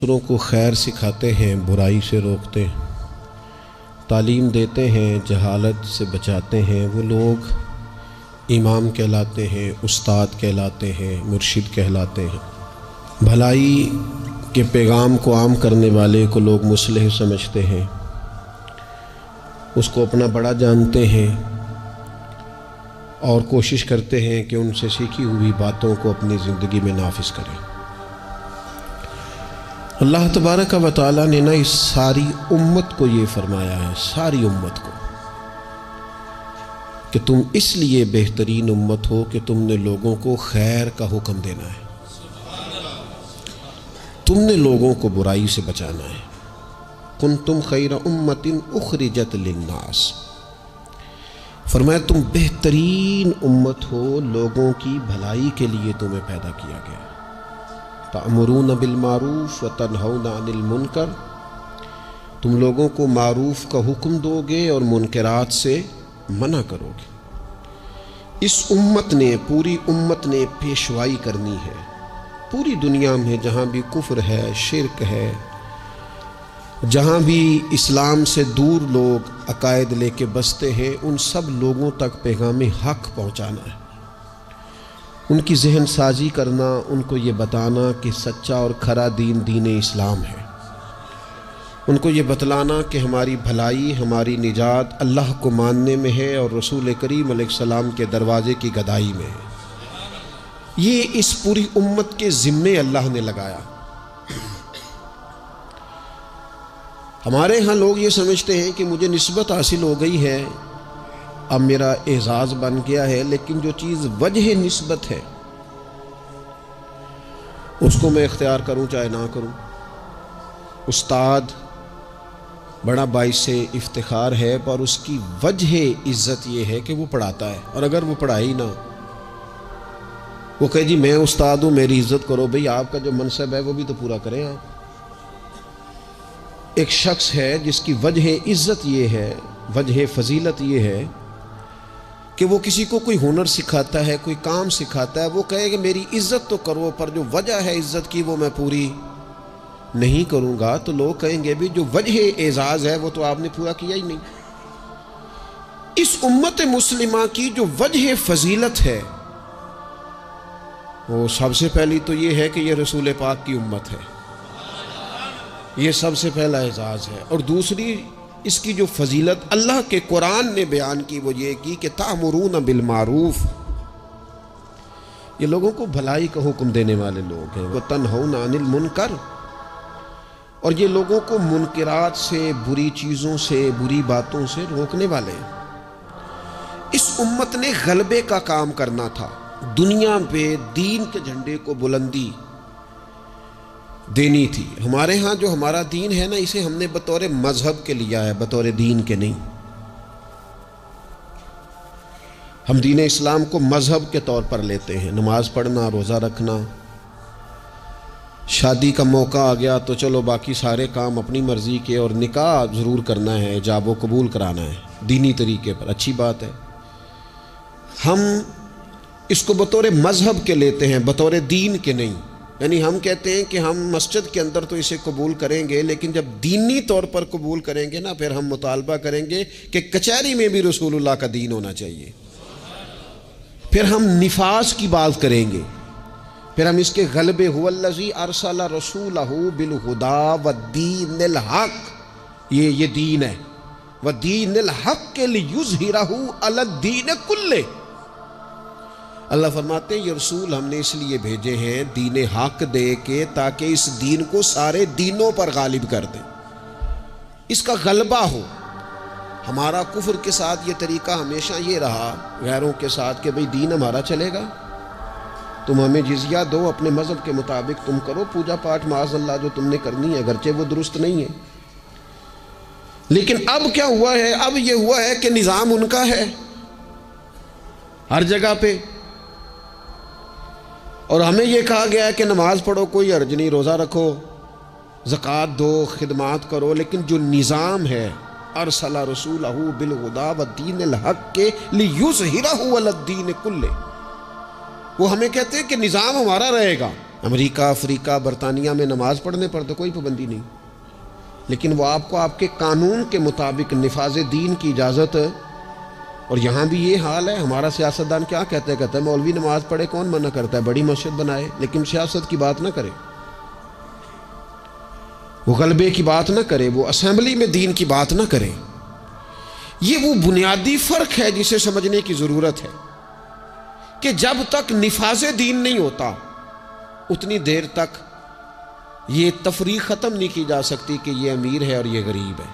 دوسروں کو خیر سکھاتے ہیں، برائی سے روکتے ہیں، تعلیم دیتے ہیں، جہالت سے بچاتے ہیں، وہ لوگ امام کہلاتے ہیں، استاد کہلاتے ہیں، مرشد کہلاتے ہیں۔ بھلائی کے پیغام کو عام کرنے والے کو لوگ مصلح سمجھتے ہیں، اس کو اپنا بڑا جانتے ہیں اور کوشش کرتے ہیں کہ ان سے سیکھی ہوئی باتوں کو اپنی زندگی میں نافذ کریں۔ اللہ تبارک و تعالیٰ نے اس ساری امت کو یہ فرمایا ہے، ساری امت کو، کہ تم اس لیے بہترین امت ہو کہ تم نے لوگوں کو خیر کا حکم دینا ہے، تم نے لوگوں کو برائی سے بچانا ہے۔ کنتم خیر امت اخرجت للناس، فرمایا تم بہترین امت ہو، لوگوں کی بھلائی کے لیے تمہیں پیدا کیا گیا۔ تأمرون بالمعروف وتنہون عن المنکر، تم لوگوں کو معروف کا حکم دو گے اور منکرات سے منع کرو گے۔ اس امت نے، پوری امت نے پیشوائی کرنی ہے پوری دنیا میں، جہاں بھی کفر ہے، شرک ہے، جہاں بھی اسلام سے دور لوگ عقائد لے کے بستے ہیں، ان سب لوگوں تک پیغام حق پہنچانا ہے، ان کی ذہن سازی کرنا، ان کو یہ بتانا کہ سچا اور کھرا دین دین اسلام ہے، ان کو یہ بتلانا کہ ہماری بھلائی، ہماری نجات اللہ کو ماننے میں ہے اور رسول کریم علیہ السلام کے دروازے کی گدائی میں ہے۔ یہ اس پوری امت کے ذمے اللہ نے لگایا۔ ہمارے ہاں لوگ یہ سمجھتے ہیں کہ مجھے نسبت حاصل ہو گئی ہے، اب میرا اعزاز بن گیا ہے، لیکن جو چیز وجہ نسبت ہے اس کو میں اختیار کروں چاہے نہ کروں۔ استاد بڑا باعث افتخار ہے، پر اس کی وجہ عزت یہ ہے کہ وہ پڑھاتا ہے، اور اگر وہ پڑھائے ہی نہ، وہ کہے جی میں استاد ہوں میری عزت کرو، بھئی آپ کا جو منصب ہے وہ بھی تو پورا کریں آپ۔ ایک شخص ہے جس کی وجہ عزت یہ ہے، وجہ فضیلت یہ ہے کہ وہ کسی کو کوئی ہنر سکھاتا ہے، کوئی کام سکھاتا ہے، وہ کہے کہ میری عزت تو کرو، پر جو وجہ ہے عزت کی وہ میں پوری نہیں کروں گا، تو لوگ کہیں گے بھی جو وجہ اعزاز ہے وہ تو آپ نے پورا کیا ہی نہیں۔ اس امت مسلمہ کی جو وجہ فضیلت ہے وہ سب سے پہلی تو یہ ہے کہ یہ رسول پاک کی امت ہے، یہ سب سے پہلا اعزاز ہے، اور دوسری اس کی جو فضیلت اللہ کے قرآن نے بیان کی وہ یہ کی کہ تأمرون بالمعروف، یہ لوگوں کو بھلائی کا حکم دینے والے لوگ ہیں، وتنہون عن المنکر، اور یہ لوگوں کو منکرات سے، بری چیزوں سے، بری باتوں سے روکنے والے ہیں۔ اس امت نے غلبے کا کام کرنا تھا، دنیا پہ دین کے جھنڈے کو بلندی دینی تھی۔ ہمارے ہاں جو ہمارا دین ہے نا، اسے ہم نے بطور مذہب کے لیا ہے، بطور دین کے نہیں۔ ہم دین اسلام کو مذہب کے طور پر لیتے ہیں، نماز پڑھنا، روزہ رکھنا، شادی کا موقع آ گیا تو چلو باقی سارے کام اپنی مرضی کے، اور نکاح ضرور کرنا ہے، ایجاب و قبول کرانا ہے دینی طریقے پر، اچھی بات ہے۔ ہم اس کو بطور مذہب کے لیتے ہیں، بطور دین کے نہیں۔ یعنی ہم کہتے ہیں کہ ہم مسجد کے اندر تو اسے قبول کریں گے، لیکن جب دینی طور پر قبول کریں گے نا، پھر ہم مطالبہ کریں گے کہ کچہری میں بھی رسول اللہ کا دین ہونا چاہیے۔ پھر ہم نفاذ کی بات کریں گے، پھر ہم اس کے غلبے، هو الذی ارسل رسولہ بالہدی والدین الحق، یہ دین ہے، والدین الحق لیظہرہ علی الدین کلہ۔ اللہ فرماتے ہیں یہ رسول ہم نے اس لیے بھیجے ہیں دین حق دے کے، تاکہ اس دین کو سارے دینوں پر غالب کر دیں، اس کا غلبہ ہو۔ ہمارا کفر کے ساتھ یہ طریقہ ہمیشہ یہ رہا، غیروں کے ساتھ، کہ بھئی دین ہمارا چلے گا، تم ہمیں جزیہ دو، اپنے مذہب کے مطابق تم کرو پوجا پاٹ، معاذ اللہ جو تم نے کرنی ہے، اگرچہ وہ درست نہیں ہے۔ لیکن اب کیا ہوا ہے؟ اب یہ ہوا ہے کہ نظام ان کا ہے ہر جگہ پہ، اور ہمیں یہ کہا گیا ہے کہ نماز پڑھو کوئی حرج نہیں، روزہ رکھو، زکوٰۃ دو، خدمات کرو، لیکن جو نظام ہے ارسل رسولہ بالہدی والدین الحق لیظہرہ علی الدین کلہ، وہ ہمیں کہتے ہیں کہ نظام ہمارا رہے گا، امریکہ، افریقہ، برطانیہ میں نماز پڑھنے پر تو کوئی پابندی نہیں، لیکن وہ آپ کو آپ کے قانون کے مطابق نفاذ دین کی اجازت، اور یہاں بھی یہ حال ہے۔ ہمارا سیاستدان کیا کہتا ہے مولوی نماز پڑھے، کون منع کرتا ہے، بڑی مسجد بنائے، لیکن سیاست کی بات نہ کرے، وہ غلبے کی بات نہ کرے، وہ اسمبلی میں دین کی بات نہ کرے۔ یہ وہ بنیادی فرق ہے جسے سمجھنے کی ضرورت ہے کہ جب تک نفاذ دین نہیں ہوتا اتنی دیر تک یہ تفریق ختم نہیں کی جا سکتی کہ یہ امیر ہے اور یہ غریب ہے۔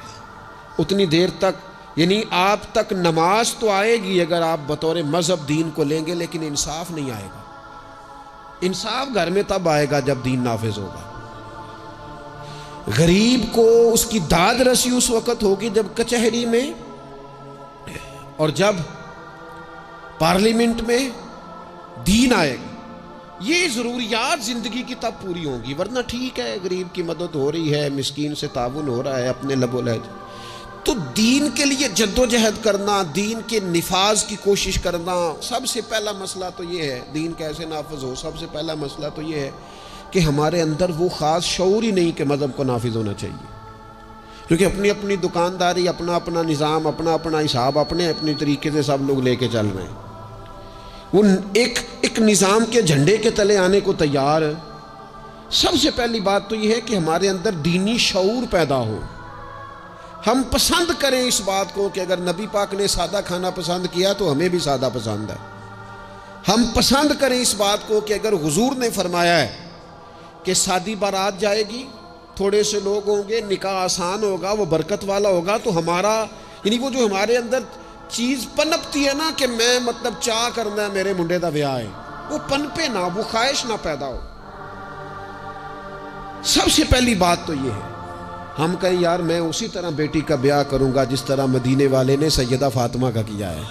اتنی دیر تک یعنی آپ تک نماز تو آئے گی اگر آپ بطور مذہب دین کو لیں گے، لیکن انصاف نہیں آئے گا۔ انصاف گھر میں تب آئے گا جب دین نافذ ہوگا۔ غریب کو اس کی داد رسی اس وقت ہوگی جب کچہری میں اور جب پارلیمنٹ میں دین آئے گا۔ یہ ضروریات زندگی کی تب پوری ہوں گی، ورنہ ٹھیک ہے غریب کی مدد ہو رہی ہے، مسکین سے تعاون ہو رہا ہے اپنے لب و لہجے، تو دین کے لیے جد و جہد کرنا، دین کے نفاذ کی کوشش کرنا، سب سے پہلا مسئلہ تو یہ ہے دین کیسے نافذ ہو۔ سب سے پہلا مسئلہ تو یہ ہے کہ ہمارے اندر وہ خاص شعور ہی نہیں کہ مذہب کو نافذ ہونا چاہیے، کیونکہ اپنی اپنی دکانداری، اپنا اپنا نظام، اپنا اپنا حساب، اپنے اپنی طریقے سے سب لوگ لے کے چل رہے ہیں۔ وہ ایک نظام کے جھنڈے کے تلے آنے کو تیار ہے۔ سب سے پہلی بات تو یہ ہے کہ ہمارے اندر دینی شعور پیدا ہو، ہم پسند کریں اس بات کو کہ اگر نبی پاک نے سادہ کھانا پسند کیا تو ہمیں بھی سادہ پسند ہے۔ ہم پسند کریں اس بات کو کہ اگر حضور نے فرمایا ہے کہ سادی بارات جائے گی، تھوڑے سے لوگ ہوں گے، نکاح آسان ہوگا، وہ برکت والا ہوگا، تو ہمارا یعنی وہ جو ہمارے اندر چیز پنپتی ہے نا کہ میں مطلب چاہ کرنا ہے میرے منڈے دا بیاہ ہے، وہ پنپے نہ، وہ خواہش نہ پیدا ہو۔ سب سے پہلی بات تو یہ ہے ہم کہیں یار میں اسی طرح بیٹی کا بیاہ کروں گا جس طرح مدینے والے نے سیدہ فاطمہ کا کیا ہے،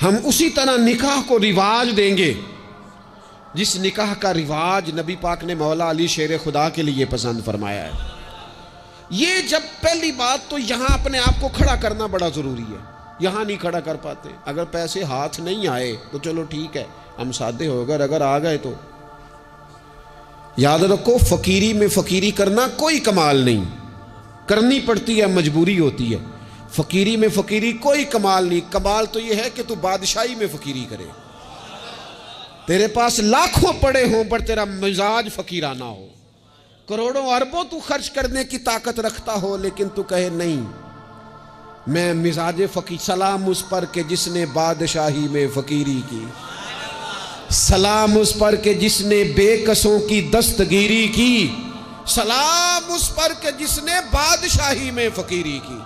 ہم اسی طرح نکاح کو رواج دیں گے جس نکاح کا رواج نبی پاک نے مولا علی شیر خدا کے لیے پسند فرمایا ہے۔ یہ جب پہلی بات تو یہاں اپنے آپ کو کھڑا کرنا بڑا ضروری ہے، یہاں نہیں کھڑا کر پاتے۔ اگر پیسے ہاتھ نہیں آئے تو چلو ٹھیک ہے ہم سادے ہو گئے، اگر آ گئے تو یاد رکھو فقیری میں فقیری کرنا کوئی کمال نہیں، کرنی پڑتی ہے، مجبوری ہوتی ہے۔ فقیری میں فقیری کوئی کمال نہیں، کمال تو یہ ہے کہ تو بادشاہی میں فقیری کرے، تیرے پاس لاکھوں پڑے ہوں پر تیرا مزاج فقیرانہ ہو، کروڑوں اربوں تو خرچ کرنے کی طاقت رکھتا ہو لیکن تو کہے نہیں میں مزاج فقیر۔ سلام اس پر کہ جس نے بادشاہی میں فقیری کی، سلام اس پر کہ جس نے بے کسوں کی دستگیری کی، سلام اس پر کہ جس نے بادشاہی میں فقیری کی۔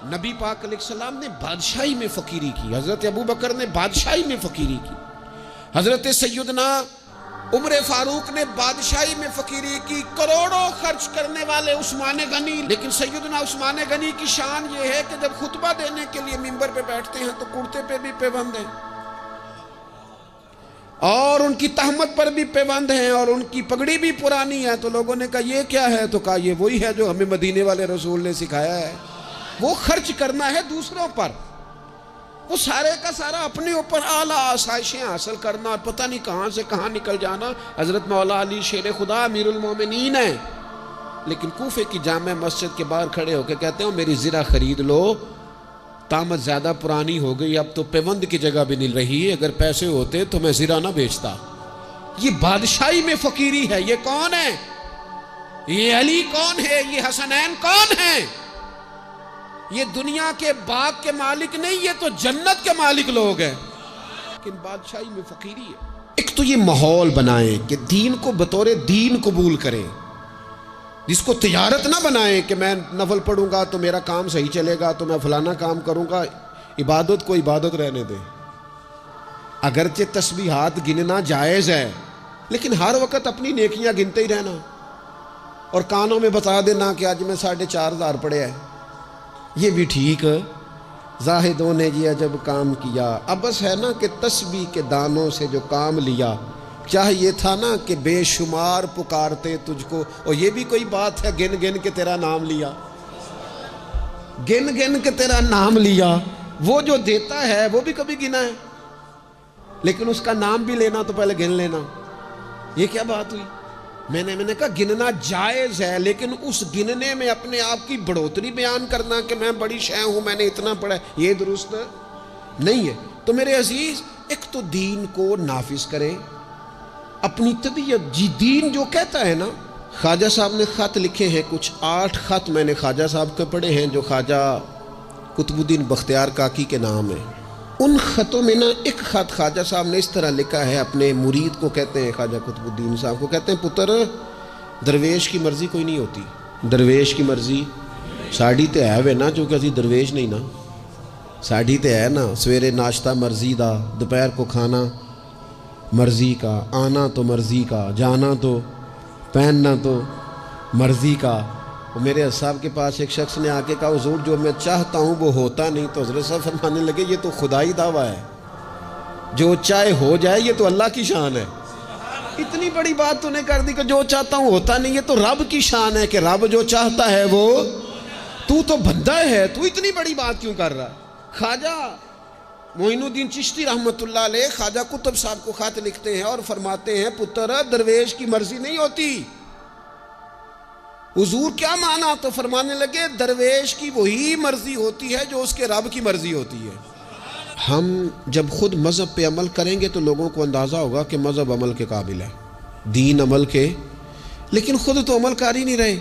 نبی پاک علیہ السلام نے بادشاہی میں فقیری کی، حضرت ابو بکر نے بادشاہی میں فقیری کی، حضرت سیدنا عمر فاروق نے بادشاہی میں فقیری کی، کروڑوں خرچ کرنے والے عثمان غنی، لیکن سیدنا عثمان غنی کی شان یہ ہے کہ جب خطبہ دینے کے لیے منبر پہ بیٹھتے ہیں تو کرتے پہ بھی پیبند ہیں اور ان کی تہمت پر بھی پیبند ہیں اور ان کی پگڑی بھی پرانی ہے، تو لوگوں نے کہا یہ کیا ہے؟ تو کہا یہ وہی ہے جو ہمیں مدینے والے رسول نے سکھایا ہے، وہ خرچ کرنا ہے دوسروں پر، وہ سارے کا سارا اپنے اوپر اعلیٰ آسائشیں حاصل کرنا اور پتہ نہیں کہاں سے کہاں نکل جانا۔ حضرت مولا علی شیر خدا امیر المومنین ہیں، لیکن کوفے کی جامع مسجد کے باہر کھڑے ہو کے کہتے ہیں میری زرہ خرید لو، قامت زیادہ پرانی ہو گئی، اب تو پیوند کی جگہ بھی نہیں رہی، اگر پیسے ہوتے تو میں زرہ نہ بیچتا۔ یہ بادشاہی میں فقیری ہے۔ یہ کون ہے؟ یہ علی کون ہے؟ یہ حسنین کون ہے؟ یہ دنیا کے باغ کے مالک نہیں، یہ تو جنت کے مالک لوگ ہیں، لیکن بادشاہی میں فقیری ہے۔ ایک تو یہ ماحول بنائیں کہ دین کو بطور دین قبول کریں، جس کو تجارت نہ بنائیں کہ میں نفل پڑھوں گا تو میرا کام صحیح چلے گا تو میں فلانا کام کروں گا۔ عبادت کو عبادت رہنے دیں، اگرچہ تسبیحات گننا جائز ہے لیکن ہر وقت اپنی نیکیاں گنتے ہی رہنا اور کانوں میں بتا دینا کہ آج میں 4,500 پڑھے ہے، یہ بھی ٹھیک۔ زاہدوں نے یہ عجب کام کیا، اب بس ہے نا کہ تسبیح کے دانوں سے جو کام لیا، چاہیے تھا نا کہ بے شمار پکارتے تجھ کو، اور یہ بھی کوئی بات ہے گن گن کے تیرا نام لیا، گن گن کے تیرا نام لیا۔ وہ جو دیتا ہے وہ بھی کبھی گنا ہے، لیکن اس کا نام بھی لینا تو پہلے گن لینا۔ یہ کیا بات ہوئی؟ میں نے کہا گننا جائز ہے، لیکن اس گننے میں اپنے آپ کی بڑھوتری بیان کرنا کہ میں بڑی شے ہوں، میں نے اتنا پڑھا، یہ درست نہیں ہے۔ تو میرے عزیز، ایک تو دین کو نافذ کریں اپنی طبیعت، جی دین جو کہتا ہے نا۔ خواجہ صاحب نے خط لکھے ہیں کچھ 8 خط میں نے خواجہ صاحب کے پڑھے ہیں جو خواجہ قطب الدین بختیار کاکی کے نام ہے۔ ان خطوں میں نا ایک خط خواجہ صاحب نے اس طرح لکھا ہے اپنے مرید کو، کہتے ہیں خواجہ قطب الدین صاحب کو، کہتے ہیں پتر درویش کی مرضی کوئی نہیں ہوتی، درویش کی مرضی ساڑی تے ہے وے نا، چونکہ اسی درویش نہیں نا، ساڑی تے ہے نا، سویرے ناشتہ مرضی دا، دوپہر کو کھانا مرضی کا، آنا تو مرضی کا، جانا تو، پہننا تو مرضی کا۔ میرے صاحب کے پاس ایک شخص نے آ کے کہا حضور جو میں چاہتا ہوں وہ ہوتا نہیں، تو حضرت صاحب فرمانے لگے یہ تو خدائی دعویٰ ہے، جو چاہے ہو جائے یہ تو اللہ کی شان ہے۔ اتنی بڑی بات تو نے کر دی کہ جو چاہتا ہوں ہوتا نہیں، یہ تو رب کی شان ہے کہ رب جو چاہتا ہے وہ، تو بندہ ہے، تو اتنی بڑی بات کیوں کر رہا ہے؟ خواجہ معین الدین چشتی رحمۃ اللہ علیہ خواجہ قطب صاحب کو خط لکھتے ہیں اور فرماتے ہیں پتر درویش کی مرضی نہیں ہوتی۔ حضور کیا مانا؟ تو فرمانے لگے درویش کی وہی مرضی ہوتی ہے جو اس کے رب کی مرضی ہوتی ہے۔ ہم جب خود مذہب پہ عمل کریں گے تو لوگوں کو اندازہ ہوگا کہ مذہب عمل کے قابل ہے، دین عمل کے، لیکن خود تو عمل کر ہی نہیں رہے۔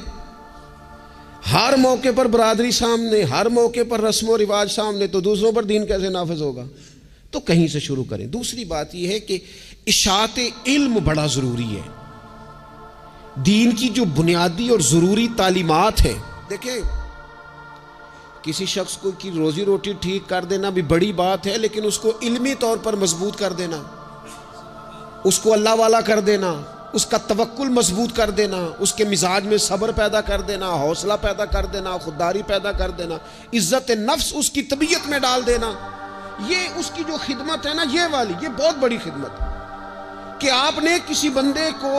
ہر موقع پر برادری سامنے، ہر موقع پر رسم و رواج سامنے، تو دوسروں پر دین کیسے نافذ ہوگا؟ تو کہیں سے شروع کریں۔ دوسری بات یہ ہے کہ اشاعت علم بڑا ضروری ہے، دین کی جو بنیادی اور ضروری تعلیمات ہیں۔ دیکھیں کسی شخص کو کی روزی روٹی ٹھیک کر دینا بھی بڑی بات ہے، لیکن اس کو علمی طور پر مضبوط کر دینا، اس کو اللہ والا کر دینا، اس کا توکل مضبوط کر دینا، اس کے مزاج میں صبر پیدا کر دینا، حوصلہ پیدا کر دینا، خودداری پیدا کر دینا، عزت نفس اس کی طبیعت میں ڈال دینا، یہ اس کی جو خدمت ہے نا، یہ والی، یہ بہت بڑی خدمت ہے کہ آپ نے کسی بندے کو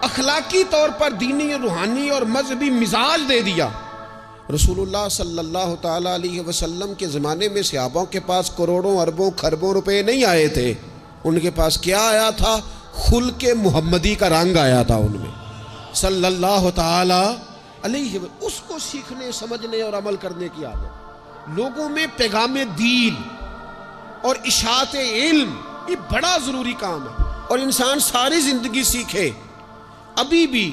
اخلاقی طور پر دینی، روحانی اور مذہبی مزاج دے دیا۔ رسول اللہ صلی اللہ تعالیٰ علیہ وسلم کے زمانے میں صحابوں کے پاس کروڑوں اربوں خربوں روپے نہیں آئے تھے، ان کے پاس کیا آیا تھا؟ خلق محمدی کا رنگ آیا تھا ان میں، صلی اللہ تعالیٰ علیہ وسلم۔ اس کو سیکھنے، سمجھنے اور عمل کرنے کی عادت، لوگوں میں پیغام دین اور اشاعت علم، یہ بڑا ضروری کام ہے، اور انسان ساری زندگی سیکھے۔ ابھی بھی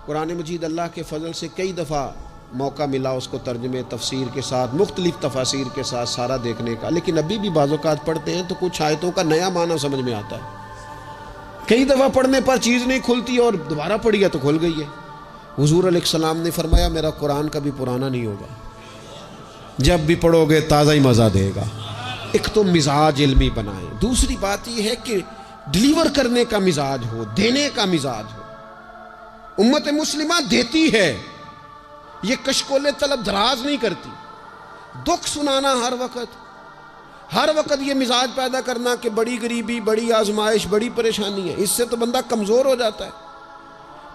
قرآن مجید اللہ کے فضل سے کئی دفعہ موقع ملا اس کو ترجمے تفسیر کے ساتھ، مختلف تفاسیر کے ساتھ سارا دیکھنے کا، لیکن ابھی بھی بعض اوقات پڑھتے ہیں تو کچھ آیتوں کا نیا معنی سمجھ میں آتا ہے، کئی دفعہ پڑھنے پر چیز نہیں کھلتی اور دوبارہ پڑھی ہے تو کھل گئی ہے۔ حضور علیہ السلام نے فرمایا میرا قرآن کبھی پرانا نہیں ہوگا، جب بھی پڑھو گے تازہ ہی مزہ دے گا۔ ایک تو مزاج علمی بنائیں، دوسری بات یہ ہے کہ ڈیلیور کرنے کا مزاج ہو، دینے کا مزاج ہو۔ امت مسلمہ دیتی ہے، یہ کشکول طلب دراز نہیں کرتی، دکھ سنانا ہر وقت یہ مزاج پیدا کرنا کہ بڑی غریبی، بڑی آزمائش، بڑی پریشانی ہے، اس سے تو بندہ کمزور ہو جاتا ہے۔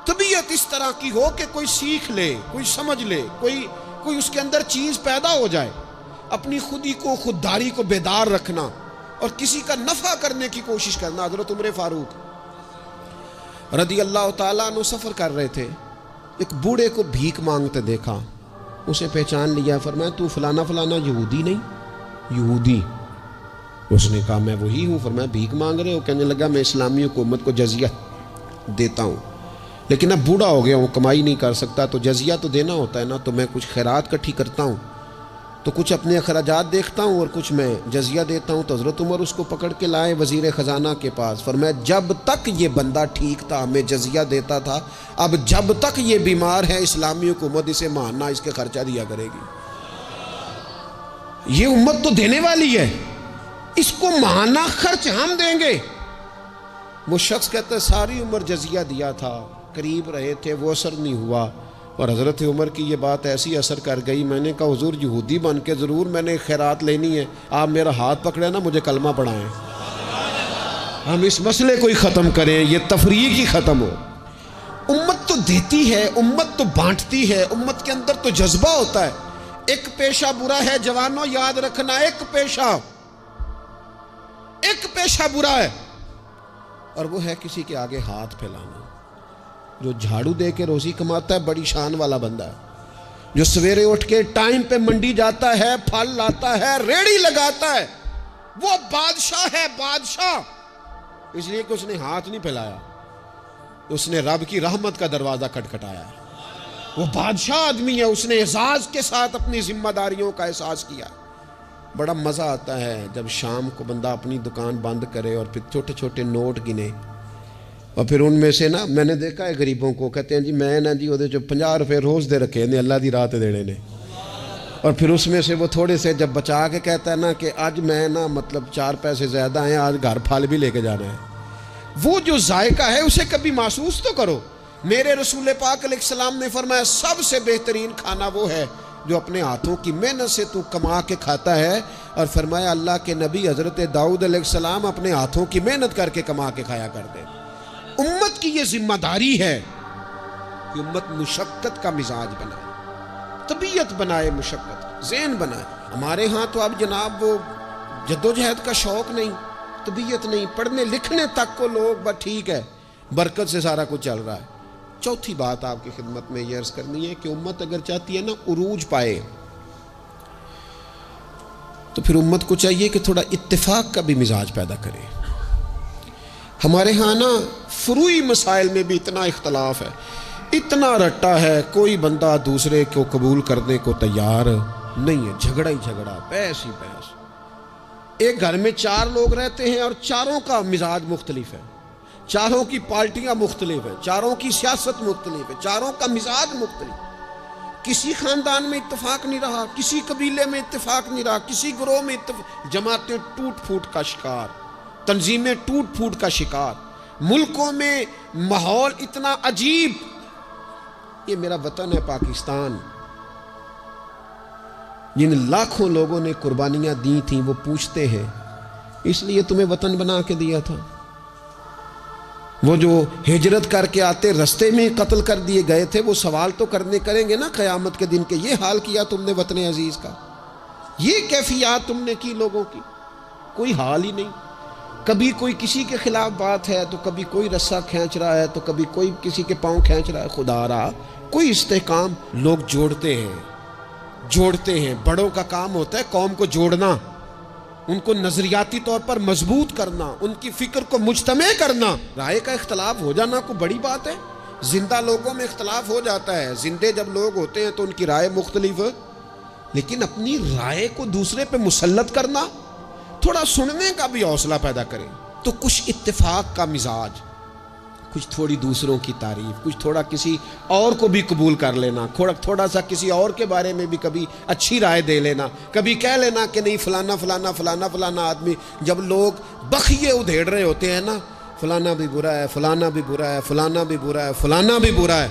طبیعت اس طرح کی ہو کہ کوئی سیکھ لے، کوئی سمجھ لے، کوئی اس کے اندر چیز پیدا ہو جائے، اپنی خودی کو، خودداری کو بیدار رکھنا اور کسی کا نفع کرنے کی کوشش کرنا۔ حضرت عمر فاروق رضی اللہ تعالیٰ عنہ سفر کر رہے تھے، ایک بوڑھے کو بھیک مانگتے دیکھا، اسے پہچان لیا، فرمایا تو فلانا فلانا یہودی نہیں؟ یہودی۔ اس نے کہا میں وہی ہوں۔ فرمایا بھیک مانگ رہے ہو؟ کہنے لگا میں اسلامی حکومت کو جزیہ دیتا ہوں، لیکن اب بوڑھا ہو گیا ہوں، کمائی نہیں کر سکتا، تو جزیہ تو دینا ہوتا ہے نا، تو میں کچھ خیرات اکٹھی کرتا ہوں، تو کچھ اپنے اخراجات دیکھتا ہوں اور کچھ میں جزیہ دیتا ہوں۔ تو حضرت عمر اس کو پکڑ کے لائے وزیر خزانہ کے پاس، فرمایا جب تک یہ بندہ ٹھیک تھا ہمیں جزیہ دیتا تھا، اب جب تک یہ بیمار ہے اسلامی حکومت اسے ماہانہ اس کے خرچہ دیا کرے گی۔ یہ امت تو دینے والی ہے، اس کو ماہانہ خرچ ہم دیں گے۔ وہ شخص کہتا ہے ساری عمر جزیہ دیا تھا، قریب رہے تھے، وہ اثر نہیں ہوا، اور حضرت عمر کی یہ بات ایسی اثر کر گئی، میں نے کہا حضور یہودی بن کے ضرور میں نے خیرات لینی ہے، آپ میرا ہاتھ پکڑے نا، مجھے کلمہ پڑھائیں، ہم اس مسئلے کو ہی ختم کریں، یہ تفریق ہی ختم ہو۔ امت تو دیتی ہے، امت تو بانٹتی ہے، امت کے اندر تو جذبہ ہوتا ہے۔ ایک پیشہ برا ہے جوانوں، یاد رکھنا، ایک پیشہ برا ہے، اور وہ ہے کسی کے آگے ہاتھ پھیلانا۔ جو جھاڑو دے کے روزی کماتا ہے بڑی شان والا بندہ ہے، جو سویرے اٹھ کے ٹائم پہ منڈی جاتا ہے، پھل لاتا ہے، ریڑھی لگاتا ہے، وہ بادشاہ ہے، بادشاہ۔ اس لیے کہ اس نے ہاتھ نہیں پھیلایا، اس نے رب کی رحمت کا دروازہ کھٹکھٹایا ہے۔ وہ بادشاہ آدمی ہے، اس نے اعزاز کے ساتھ اپنی ذمہ داریوں کا احساس کیا۔ بڑا مزہ آتا ہے جب شام کو بندہ اپنی دکان بند کرے اور پھر چھوٹے چھوٹے نوٹ گنے، اور پھر ان میں سے نا، میں نے دیکھا ہے غریبوں کو، کہتے ہیں جی میں نا جی وہ 50 روپے روز دے رکھے نے اللہ دی راہ تے دینے نے، اور پھر اس میں سے وہ تھوڑے سے جب بچا کے کہتا ہے نا کہ آج میں نا مطلب 4 پیسے زیادہ ہیں، آج گھر پھل بھی لے کے جانا ہے۔ وہ جو ذائقہ ہے اسے کبھی محسوس تو کرو۔ میرے رسول پاک علیہ السلام نے فرمایا سب سے بہترین کھانا وہ ہے جو اپنے ہاتھوں کی محنت سے تو کما کے کھاتا ہے، اور فرمایا اللہ کے نبی حضرت داؤد علیہ السلام اپنے ہاتھوں کی محنت کر کے کما کے کھایا کرتے۔ امت کی یہ ذمہ داری ہے کہ امت مشقت کا مزاج بنائے، طبیعت بنائے، مشقت ذہن بنائے۔ ہمارے ہاں تو اب جناب وہ جدوجہد کا شوق نہیں، طبیعت نہیں، پڑھنے لکھنے تک کو لوگ بس ٹھیک ہے، برکت سے سارا کچھ چل رہا ہے۔ چوتھی بات آپ کی خدمت میں یہ عرض کرنی ہے کہ امت اگر چاہتی ہے نا عروج پائے، تو پھر امت کو چاہیے کہ تھوڑا اتفاق کا بھی مزاج پیدا کرے۔ ہمارے ہاں نا فروعی مسائل میں بھی اتنا اختلاف ہے، اتنا رٹا ہے، کوئی بندہ دوسرے کو قبول کرنے کو تیار نہیں ہے، جھگڑا ہی جھگڑا، بحث ہی بحث۔ ایک گھر میں 4 لوگ رہتے ہیں اور چاروں کا مزاج مختلف ہے، چاروں کی پارٹیاں مختلف ہیں، چاروں کی سیاست مختلف ہے، چاروں کا مزاج مختلف۔ کسی خاندان میں اتفاق نہیں رہا، کسی قبیلے میں اتفاق نہیں رہا، کسی گروہ میں جماعتیں ٹوٹ پھوٹ کا شکار، تنظیمیں ٹوٹ پھوٹ کا شکار، ملکوں میں ماحول اتنا عجیب۔ یہ میرا وطن ہے پاکستان، جن لاکھوں لوگوں نے قربانیاں دی تھیں وہ پوچھتے ہیں اس لیے تمہیں وطن بنا کے دیا تھا؟ وہ جو ہجرت کر کے آتے رستے میں قتل کر دیے گئے تھے، وہ سوال تو کریں گے نا قیامت کے دن کہ یہ حال کیا تم نے وطن عزیز کا، یہ کیفیات تم نے کی لوگوں کی، کوئی حال ہی نہیں۔ کبھی کوئی کسی کے خلاف بات ہے تو کبھی کوئی رسہ کھینچ رہا ہے تو کبھی کوئی کسی کے پاؤں کھینچ رہا ہے، خدا رہا کوئی استحکام۔ لوگ جوڑتے ہیں، بڑوں کا کام ہوتا ہے قوم کو جوڑنا، ان کو نظریاتی طور پر مضبوط کرنا، ان کی فکر کو مجتمع کرنا۔ رائے کا اختلاف ہو جانا کوئی بڑی بات ہے؟ زندہ لوگوں میں اختلاف ہو جاتا ہے، زندے جب لوگ ہوتے ہیں تو ان کی رائے مختلف ہے، لیکن اپنی رائے کو دوسرے پہ مسلط کرنا، تھوڑا سننے کا بھی حوصلہ پیدا کریں تو کچھ اتفاق کا مزاج، کچھ تھوڑی دوسروں کی تعریف، کچھ تھوڑا کسی اور کو بھی قبول کر لینا، تھوڑا سا کسی اور کے بارے میں بھی کبھی اچھی رائے دے لینا، کبھی کہہ لینا کہ نہیں فلانا فلانا فلانا فلانا آدمی۔ جب لوگ بخیے ادھیڑ رہے ہوتے ہیں نا، فلانا بھی برا ہے، فلانا بھی برا ہے، فلانا بھی برا ہے، فلانا بھی برا ہے،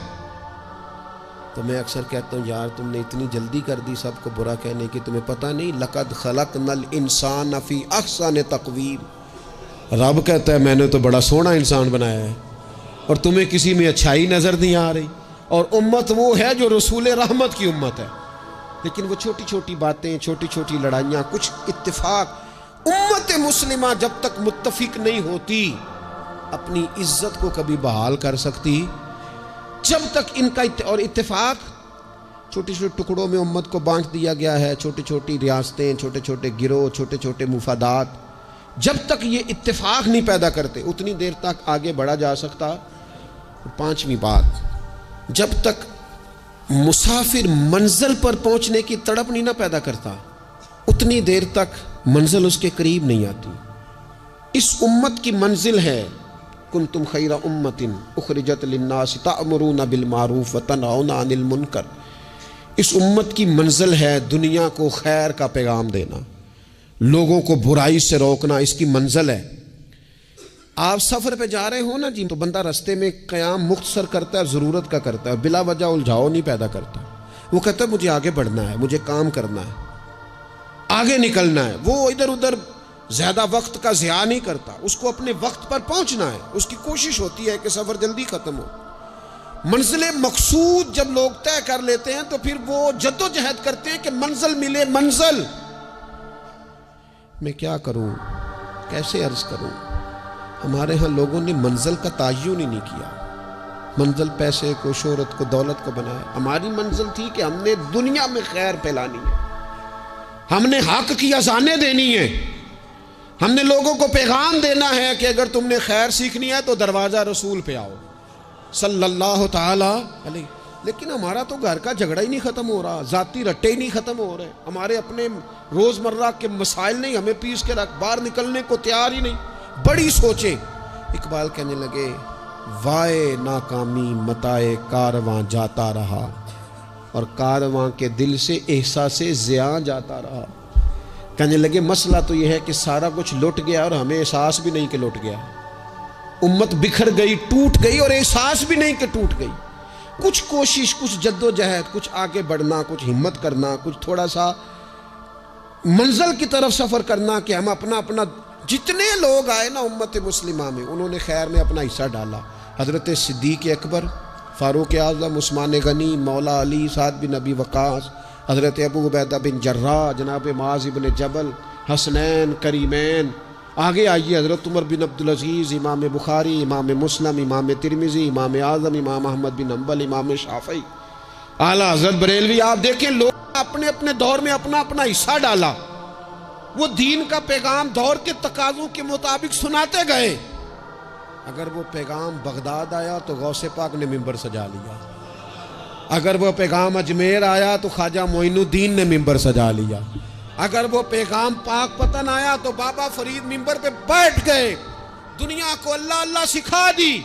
تو میں اکثر کہتا ہوں یار تم نے اتنی جلدی کر دی سب کو برا کہنے کی، تمہیں پتہ نہیں لقد خلقنا الانسان فی احسن تقویم۔ رب کہتا ہے میں نے تو بڑا سونا انسان بنایا ہے اور تمہیں کسی میں اچھائی نظر نہیں آ رہی۔ اور امت وہ ہے جو رسول رحمت کی امت ہے، لیکن وہ چھوٹی چھوٹی باتیں، چھوٹی چھوٹی لڑائیاں، کچھ اتفاق۔ امت مسلمہ جب تک متفق نہیں ہوتی اپنی عزت کو کبھی بحال کر سکتی، جب تک ان کا اور اتفاق چھوٹے چھوٹے ٹکڑوں میں امت کو بانٹ دیا گیا ہے، چھوٹی چھوٹی ریاستیں، چھوٹے چھوٹے گروہ، چھوٹے چھوٹے مفادات، جب تک یہ اتفاق نہیں پیدا کرتے اتنی دیر تک آگے بڑھا جا سکتا۔ 5ویں بات، جب تک مسافر منزل پر پہنچنے کی تڑپ نہیں نہ پیدا کرتا اتنی دیر تک منزل اس کے قریب نہیں آتی۔ اس امت کی منزل ہے کنتم خیر امت اخرجت للناس تأمرون بالمعروف وتنہون عن المنکر۔ اس امت کی منزل ہے دنیا کو خیر کا پیغام دینا، لوگوں کو برائی سے روکنا، اس کی منزل ہے۔ آپ سفر پہ جا رہے ہو نا جی، تو بندہ رستے میں قیام مختصر کرتا ہے، ضرورت کا کرتا ہے، بلا وجہ الجھاؤ نہیں پیدا کرتا۔ وہ کہتا ہے مجھے آگے بڑھنا ہے، مجھے کام کرنا ہے، آگے نکلنا ہے۔ وہ ادھر ادھر زیادہ وقت کا ضیاع نہیں کرتا، اس کو اپنے وقت پر پہنچنا ہے، اس کی کوشش ہوتی ہے کہ سفر جلدی ختم ہو۔ منزل مقصود جب لوگ طے کر لیتے ہیں تو پھر وہ جدوجہد کرتے ہیں کہ منزل ملے، منزل۔ میں کیا کروں، کیسے عرض کروں؟ ہمارے ہاں لوگوں نے منزل کا تعین ہی نہیں کیا، منزل پیسے کو، شہرت کو، دولت کو بنایا۔ ہماری منزل تھی کہ ہم نے دنیا میں خیر پھیلانی ہے، ہم نے حق کی اذانیں دینی ہیں، ہم نے لوگوں کو پیغام دینا ہے کہ اگر تم نے خیر سیکھنی ہے تو دروازہ رسول پہ آؤ صلی اللہ تعالی علیہ۔ لیکن ہمارا تو گھر کا جھگڑا ہی نہیں ختم ہو رہا، ذاتی رٹے ہی نہیں ختم ہو رہے، ہمارے اپنے روزمرہ کے مسائل نہیں ہمیں پیس کے رکھ، باہر نکلنے کو تیار ہی نہیں۔ بڑی سوچیں۔ اقبال کہنے لگے وائے ناکامی متائے کارواں جاتا رہا، اور کارواں کے دل سے احساس زیاں جاتا رہا۔ کہنے لگے مسئلہ تو یہ ہے کہ سارا کچھ لٹ گیا اور ہمیں احساس بھی نہیں کہ لٹ گیا، امت بکھر گئی، ٹوٹ گئی، اور احساس بھی نہیں کہ ٹوٹ گئی۔ کچھ کوشش، کچھ جد و جہد، کچھ آگے بڑھنا، کچھ ہمت کرنا، کچھ تھوڑا سا منزل کی طرف سفر کرنا کہ ہم اپنا جتنے لوگ آئے نا امت مسلمہ میں انہوں نے خیر میں اپنا حصہ ڈالا۔ حضرت صدیق اکبر، فاروق اعظم، عثمان غنی، مولا علی، سعد بن ابی وقاص، حضرت ابو عبیدہ بن جراح، جناب معاذ بن جبل، حسنین، کریمین، آگے آئیے حضرت عمر بن عبدالعزیز، امام بخاری، امام مسلم، امام ترمذی، امام اعظم، امام احمد بن حنبل، امام شافعی، اعلیٰ حضرت بریلوی۔ آپ دیکھیں لوگ اپنے اپنے دور میں اپنا حصہ ڈالا، وہ دین کا پیغام دور کے تقاضوں کے مطابق سناتے گئے۔ اگر وہ پیغام بغداد آیا تو غوث پاک نے ممبر سجا لیا، اگر وہ پیغام اجمیر آیا تو خواجہ معین الدین نے ممبر سجا لیا، اگر وہ پیغام پاک پتن آیا تو بابا فرید ممبر پہ بیٹھ گئے، دنیا کو اللہ اللہ سکھا دی۔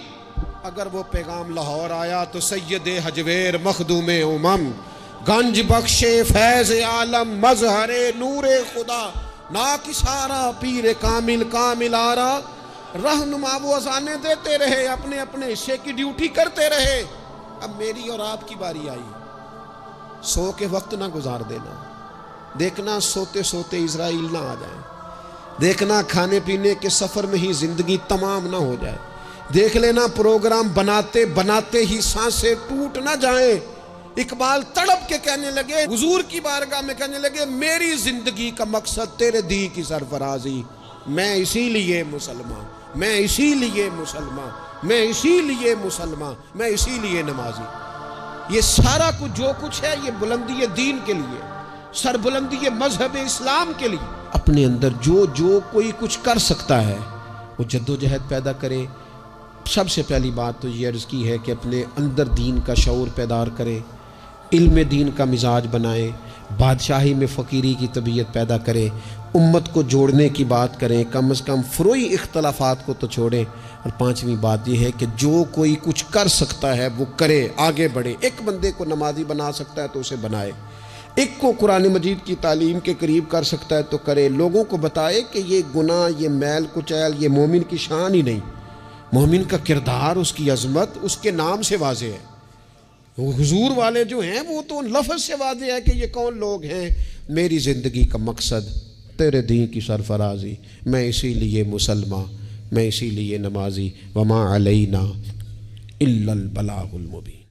اگر وہ پیغام لاہور آیا تو سید حجویر مخدوم امم، گنج بخش فیض عالم، مظہر نور خدا، ناکسارا پیر کامل کامل آرا، رہنما وہ اذانیں دیتے رہے، اپنے اپنے حصے کی ڈیوٹی کرتے رہے۔ اب میری اور آپ کی باری آئی، سو کے وقت نہ گزار دینا، دیکھنا سوتے سوتے اسرائیل نہ آ جائیں، دیکھنا کھانے پینے کے سفر میں ہی زندگی تمام نہ ہو جائے، دیکھ لینا پروگرام بناتے بناتے ہی سانسیں ٹوٹ نہ جائیں۔ اقبال تڑپ کے کہنے لگے، حضور کی بارگاہ میں کہنے لگے میری زندگی کا مقصد تیرے دی کی سرفرازی، میں اسی لیے مسلمان، میں اسی لیے مسلمان، میں اسی لیے مسلمان، میں اسی لیے نمازی۔ یہ سارا کچھ جو کچھ ہے یہ بلندی دین کے لیے، سربلندی مذہب اسلام کے لیے۔ اپنے اندر جو کوئی کچھ کر سکتا ہے وہ جد و جہد پیدا کرے۔ سب سے پہلی بات تو یہ عرض کی ہے کہ اپنے اندر دین کا شعور پیدار کرے، علم دین کا مزاج بنائے، بادشاہی میں فقیری کی طبیعت پیدا کرے، امت کو جوڑنے کی بات کریں، کم از کم فروعی اختلافات کو تو چھوڑیں۔ اور پانچویں بات یہ ہے کہ جو کوئی کچھ کر سکتا ہے وہ کرے، آگے بڑھے۔ ایک بندے کو نمازی بنا سکتا ہے تو اسے بنائے، ایک کو قرآن مجید کی تعلیم کے قریب کر سکتا ہے تو کرے، لوگوں کو بتائے کہ یہ گناہ، یہ میل کچیل، یہ مومن کی شان ہی نہیں، مومن کا کردار، اس کی عظمت اس کے نام سے واضح ہے۔ حضور والے جو ہیں وہ تو لفظ سے واضح ہے کہ یہ کون لوگ ہیں۔ میری زندگی کا مقصد تیرے دین کی سرفرازی، میں اسی لیے مسلمان، میں اسی لیے نمازی، وما علینا الا البلاغ المبین۔